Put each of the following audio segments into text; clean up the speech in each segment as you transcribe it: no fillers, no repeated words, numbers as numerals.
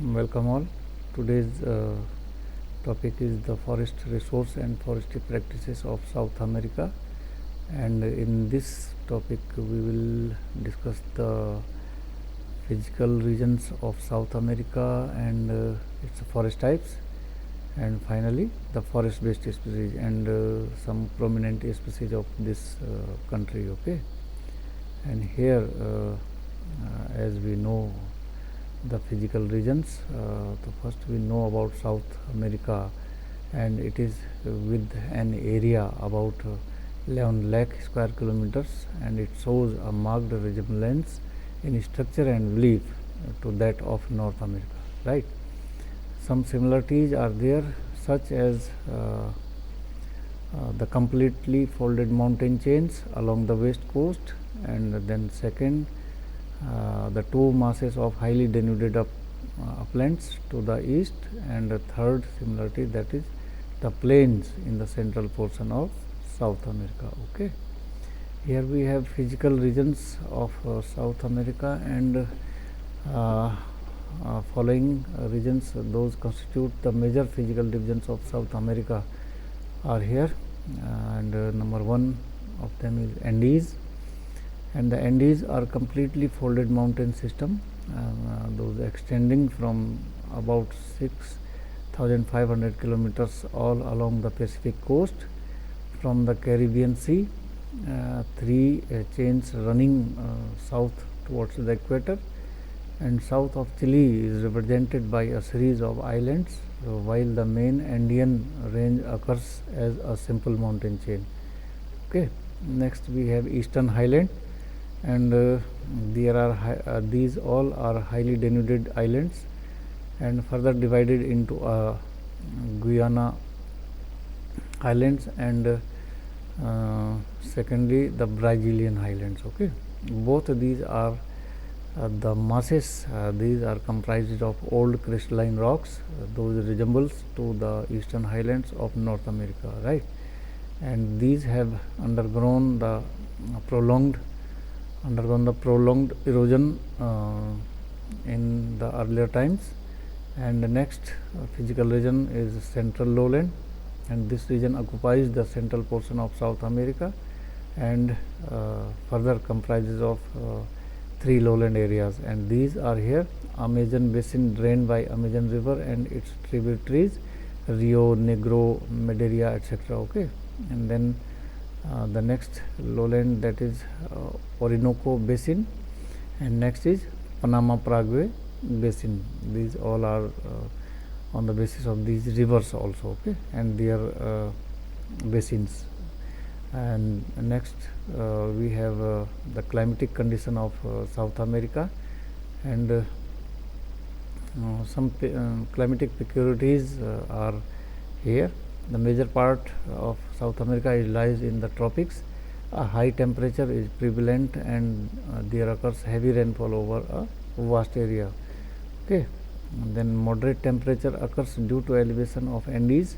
Welcome all. Today's topic is the forest resource and forestry practices of South America, and in this topic we will discuss the physical regions of South America and its forest types, and finally the forest based species and some prominent species of this country. Okay, and here as we know the physical regions, so first we know about South America, and it is with an area about 11 lakh square kilometers, and it shows a marked resemblance in structure and belief to that of North America, right? Some similarities are there, such as the completely folded mountain chains along the west coast, and then second, the two masses of highly denuded uplands to the east, and the third similarity, that is the plains in the central portion of South America. Okay, here we have physical regions of South America, and following regions, those constitute the major physical divisions of South America are here, and number one of them is Andes, and the Andes are completely folded mountain system, those extending from about 6,500 kilometers all along the Pacific coast from the Caribbean Sea, three chains running south towards the equator, and south of Chile is represented by a series of islands, while the main Andean range occurs as a simple mountain chain. Okay, next we have Eastern Highland, and there are these all are highly denuded islands, and further divided into Guyana Highlands, and secondly the Brazilian Highlands. Okay, both of these are the masses, these are comprised of old crystalline rocks, those resembles to the Eastern Highlands of North America, right? And these have undergone the prolonged erosion in the earlier times. And the next physical region is Central Lowland, and this region occupies the central portion of South America, and further comprises of three lowland areas, and these are here: Amazon basin drained by Amazon river and its tributaries, Rio Negro, Madeira, etc. Okay, and then the next lowland, that is Orinoco basin, and next is Panama Paraguay basin. These all are on the basis of these rivers also. Okay, and their basins. And next we have the climatic condition of South America, and some climatic peculiarities are here. The major part of South America lies in the tropics. A high temperature is prevalent, and there occurs heavy rainfall over a vast area. Okay, and then moderate temperature occurs due to elevation of Andes,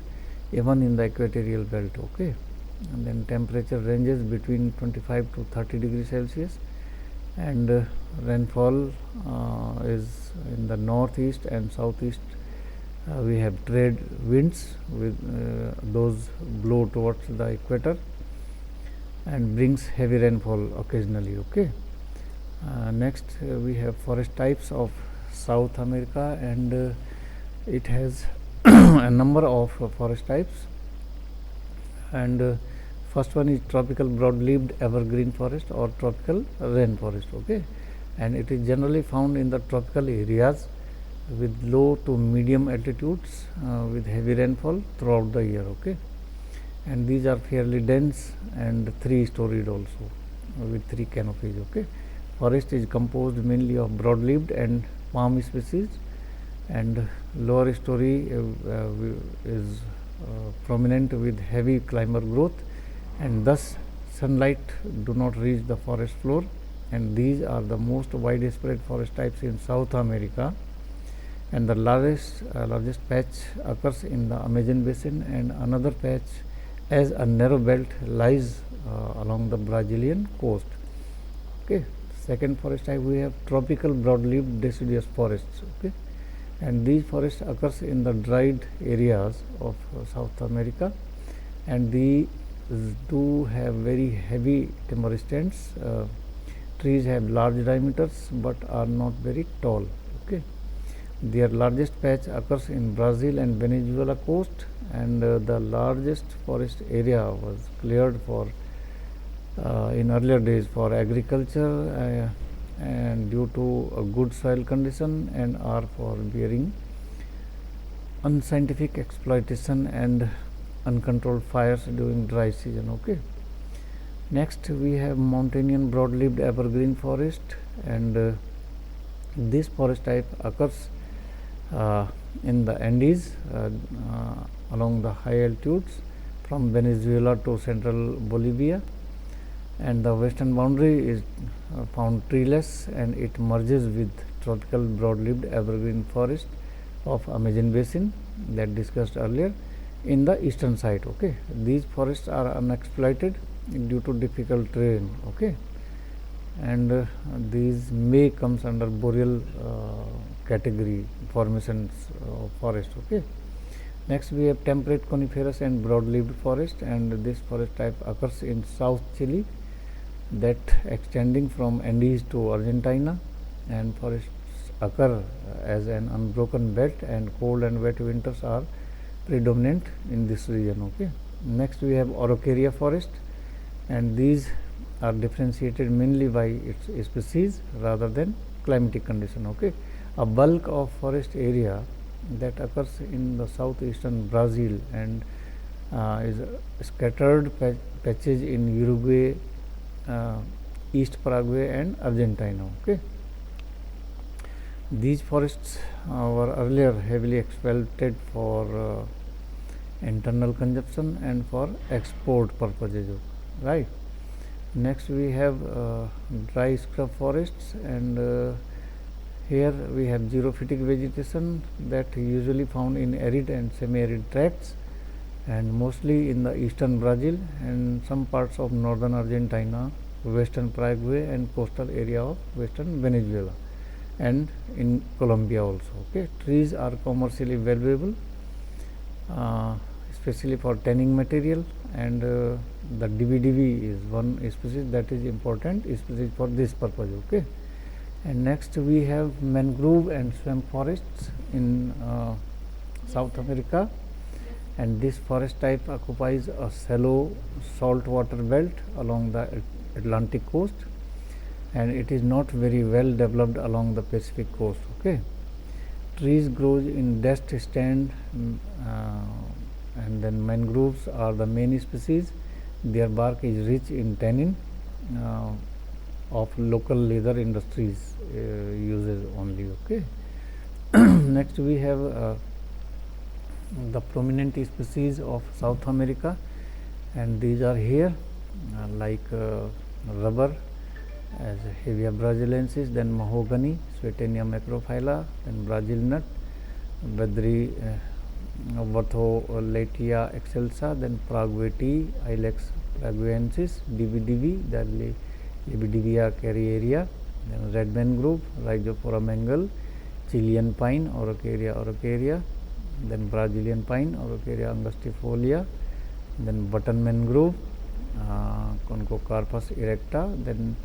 even in the equatorial belt. Okay, and then temperature ranges between 25 to 30 degrees Celsius, and rainfall is in the northeast and southeast. We have trade winds with those blow towards the equator and brings heavy rainfall occasionally. Okay, next we have forest types of South America, and it has a number of forest types, and first one is tropical broad-leaved evergreen forest or tropical rainforest. Okay, and it is generally found in the tropical areas with low to medium altitudes with heavy rainfall throughout the year. Okay, and these are fairly dense and three-storied also with three canopies. Okay, forest is composed mainly of broad-leaved and palm species, and lower story is prominent with heavy climber growth, and thus sunlight do not reach the forest floor, and these are the most widespread forest types in South America. And the largest patch occurs in the Amazon basin, and another patch as a narrow belt lies along the Brazilian coast. Okay, second forest type we have tropical broadleaf deciduous forests. Okay, and these forests occurs in the dried areas of South America, and these do have very heavy timber stands. Trees have large diameters but are not very tall. Okay, their largest patch occurs in Brazil and Venezuela coast, and the largest forest area was cleared for in earlier days for agriculture and due to a good soil condition, and are for bearing unscientific exploitation and uncontrolled fires during dry season. Okay, next we have mountainian broad-leaved evergreen forest, and this forest type occurs in the Andes along the high altitudes from Venezuela to central Bolivia, and the western boundary is found treeless, and it merges with tropical broad-leaved evergreen forest of Amazon basin that discussed earlier in the eastern side. Okay, these forests are unexploited due to difficult terrain. Okay, and these may comes under boreal category formations of forest. Okay, next we have temperate coniferous and broad-leaved forest, and this forest type occurs in South Chile, that extending from Andes to Argentina, and forests occur as an unbroken belt, and cold and wet winters are predominant in this region. Okay, next we have Araucaria forest, and these are differentiated mainly by its species rather than climatic condition. Okay, a bulk of forest area that occurs in the southeastern Brazil and is scattered patches in Uruguay, East Paraguay and Argentina. Okay, these forests were earlier heavily exploited for internal consumption and for export purposes. Right. Next we have dry scrub forests, and here we have xerophytic vegetation that usually found in arid and semi-arid tracts, and mostly in the eastern Brazil and some parts of northern Argentina, western Paraguay and coastal area of western Venezuela, and in Colombia also. Okay, trees are commercially valuable, especially for tanning material, and the DBDV is one species that is important species for this purpose. Okay, and next we have mangrove and swamp forests in South America, and this forest type occupies a shallow saltwater belt along the Atlantic coast, and it is not very well developed along the Pacific coast. Okay, trees grow in dust stand, and then mangroves are the main species. Their bark is rich in tannin of local leather industries uses only. Okay, next we have the prominent species of South America, and these are here like rubber as Hevia braziliensis, then mahogany, Swietenia macrophylla, then Brazil nut, Bedri Vatholatia excelsa, then Paraguay tea, Ilex paraguayensis, DBDV, the Libidivia carrieria, then red mangrove, Rhizophora mangle, Chilean pine, Araucaria, then Brazilian pine, Araucaria angustifolia, then button mangrove, Conchocarpus erecta, then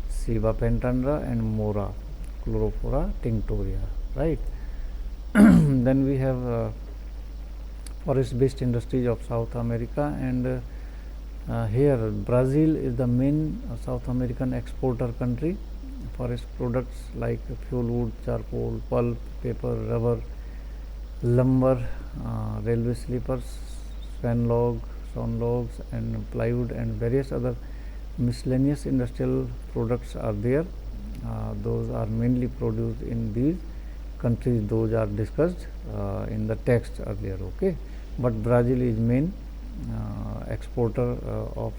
Siva pentandra and Mora, Chlorophora tinctoria. Right. Then we have forest-based industries of South America, and here Brazil is the main South American exporter country. Forest products like fuel wood, charcoal, pulp, paper, rubber, lumber, railway sleepers, sawn logs and plywood and various other miscellaneous industrial products are there. Those are mainly produced in these countries. Those are discussed in the text earlier. Okay, but Brazil is main exporter of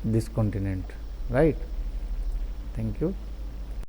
this continent. Right. Thank you.